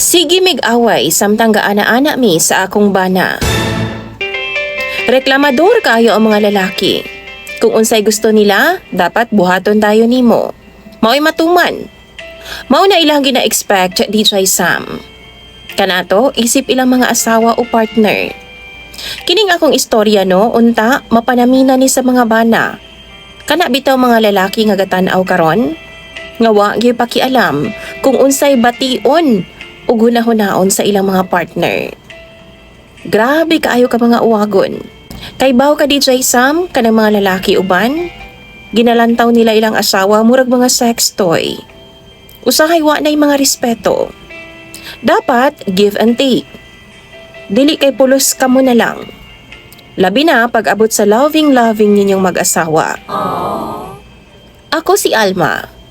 Sige mig-away samtang gaana-ana mi sa akong bana. Reklamador kayo ang mga lalaki. Kung unsay gusto nila, dapat buhaton tayo nimo. Mao'y matuman. Mao na ilang gina-expect DJ Sam. Kanato, isip ilang mga asawa o partner. Kining akong istorya no, unta, mapanamina ni sa mga bana. Kana bitaw mga lalaki nga gatan-aw karon? Nga wa gyud pakialam kung unsay bation ug hunahon sa ilang mga partner. Grabe kaayo ka mga uwagon. Kay baw ka DJ Sam kanang mga lalaki uban, ginalantaw nila ilang asawa murag mga sex toy. Usahay wa nay mga respeto. Dapat give and take. Dili kay pulos kamo na lang. Labi na pag-abot sa loving ninyong mag-asawa. Ako si Alma.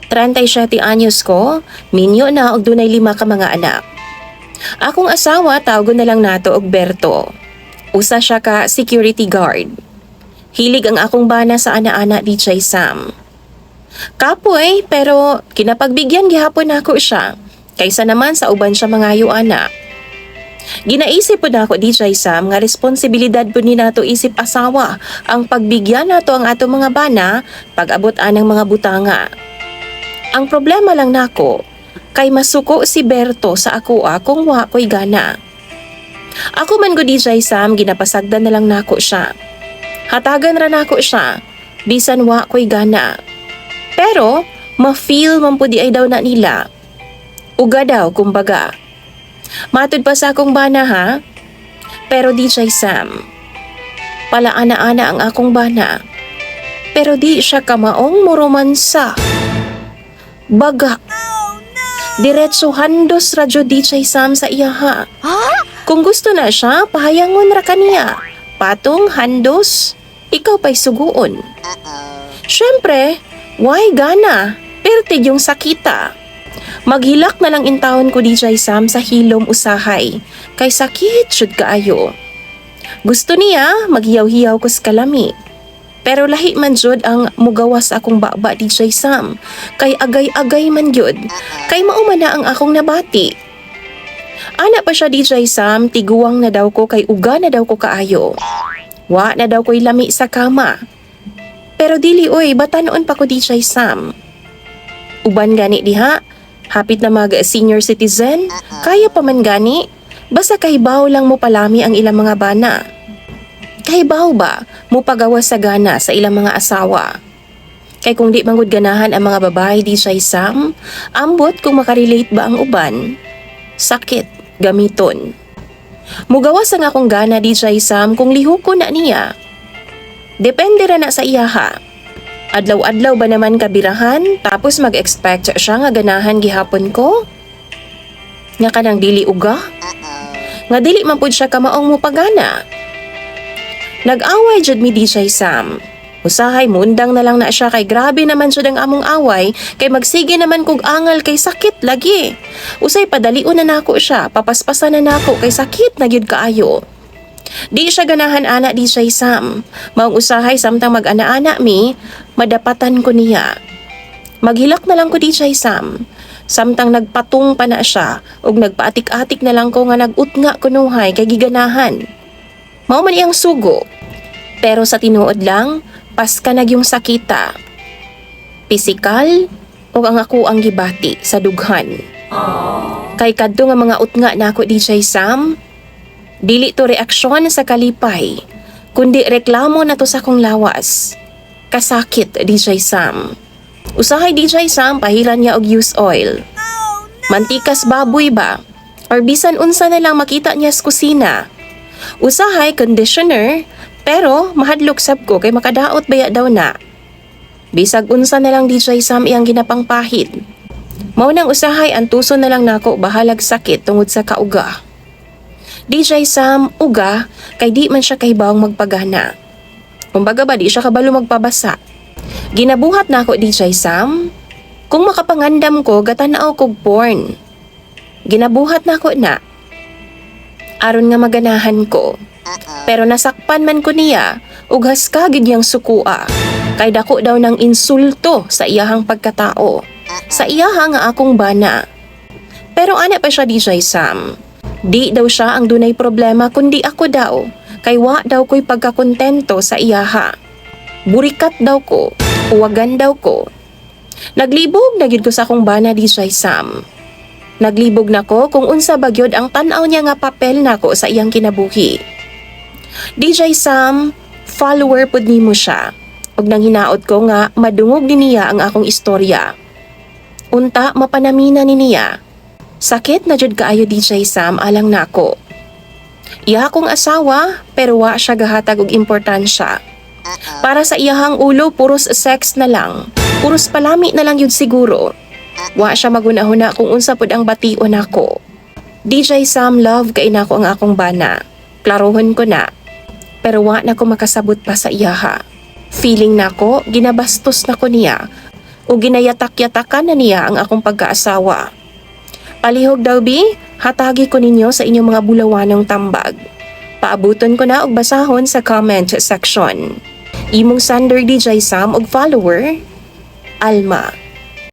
37 anyos ko, minyo na og dunay 5 ka mga anak. Akong asawa tawgon na lang nato og Berto. Usa siya ka security guard. Hilig ang akong bana sa ana-ana DJ Sam. Kapoy pero kinapagbigyan gihapon nako siya kaysa naman sa uban siya mga ana. Ginaisip po na ako DJ Sam nga responsibilidad po ni nato isip asawa ang pagbigyan nato ang ato mga bana pag-abot anang mga butanga. Ang problema lang nako, kay masuko si Berto sa ako kung wa ko'y gana. Ako man go DJ Sam, ginapasagdan na lang nako siya. Hatagan ra nako siya, bisan wa ko'y gana. Pero, ma-feel man po di ay daw na nila. Uga daw, kumbaga. Matud pa sa akong bana ha? Pero DJ Sam, palaana-ana ang akong bana. Pero di siya kamaong moromansa. Baga. Diretso handos radyo DJ Sam sa iya ha. Kung gusto na siya, pahayangon ra kaniya. Patong handos, ikaw pa'y suguon. Syempre, why gana? Perte yung sakita. Maghilak na lang intawon ko DJ Sam sa hilom usahay. Kay sakit syud kaayo. Gusto niya, maghiyaw-hiyaw ko sa kalami. Pero lahi man jud ang mugawas akong baba DJ Sam. Kay agay-agay man jud. Kay maumana ang akong nabati. Ana pa siya DJ Sam, tiguwang na daw ko kay uga na daw ko kaayo. Wa na daw ko'y lami sa kama. Pero dili oy, batanon pa ko DJ Sam. Uban gani diha, hapit na mag senior citizen, kaya pa man gani. Basta kahibaw lang mo palami ang ilang mga bana. Kahibaw ba mo pagawas sa gana sa ilang mga asawa? Kay kung di manggod ganahan ang mga babae DJ Sam, ambot kung makarelate ba ang uban? Sakit, gamiton. Mugawas ang akong gana DJ Sam kung lihuko na niya. Depende ra na sa iyaha. Adlaw-adlaw ba naman kabirahan tapos mag-expect siya nga ganahan gihapon ko? Nga kanang dili uga? Nga dili man pud siya kamaong mo pagana. Nag-away jud mi DJ Sam. Usahay mundang na lang na siya kay grabe naman jud ang among away kay magsige naman kog angal kay sakit lagi. Usay padalion na nako siya, papaspasan na nako kay sakit na gyud kaayo. Di siya ganahan ana DJ Sam. Maong usahay samtang mag-ana-ana mi, madapatan ko niya. Maghilak na lang ko DJ Sam. Samtang nagpatung pa na siya ug nagpaatik-atik na lang ko nga nag-utnga kunuhay kay giganahan. Mao man iyang sugo. Pero sa tinuod lang, paska na yung sakita. Pisikal o ang ako ang gibati sa dughan. Kay kadto nga mga utnga nako DJ Sam, dili to reaksyon sa kalipay, kundi reklamo na to sa kong lawas. Kasakit DJ Sam. Usahay DJ Sam pahilan niya og use oil. Mantikas baboy ba? Or bisan unsa na lang makita niya sa kusina. Usahay conditioner, pero mahadlok sab ko kay makadaot baya daw na. Bisag unsa na lang DJ Sam iyang ginapangpahid. Mao nang usahay ang tuso na lang nako bahalag sakit tungod sa kauga. DJ Sam, uga, kay di man siya kahibawang magpagana. Kumbaga ba di siya kabalo magpabasa. Ginabuhat nako DJ Sam, kung makapangandam ko gatanaw kog porn. Ginabuhat nako na. Aron nga maganahan ko. Pero nasakpan man ko niya, ug haskagid yang sukua. Kay dako daw ng insulto sa iyahang pagkatao. Sa iyaha nga akong bana. Pero ana pa siya DJ Sam. Di daw siya ang dunay problema kundi ako daw. Kay wa daw ko'y pagkakontento sa iyaha. Burikat daw ko, uwagan daw ko. Naglibog na gyud ko sa akong bana DJ Sam. Naglibog na ko kung unsa bagyod ang tan-aw niya nga papel nako sa iyang kinabuhi. DJ Sam, follower pud nimo siya. Ug nang hinaot ko nga madungog din niya ang akong istorya. Unta mapanamina ni niya. Sakit na jud kaayo DJ Sam alang nako. Iya akong asawa pero wa siya gahatag og importansya. Para sa iyahang ulo puros sex na lang. Puros palami na lang yun siguro. Wa siya magunahuna kung unsa pud ang bation nako. DJ Sam love kay nako ang akong bana. Klarohon ko na. Pero wa na ko makasabot pa sa iyaha. Feeling nako ginabastos na ko niya o ginayatak-yatakan na niya ang akong pagkaasawa. Palihog daw bi, hatagi ko ninyo sa inyong mga bulawanong tambag. Paabuton ko na og basahon sa comment section. Imong Sander DJ Sam og follower, Alma.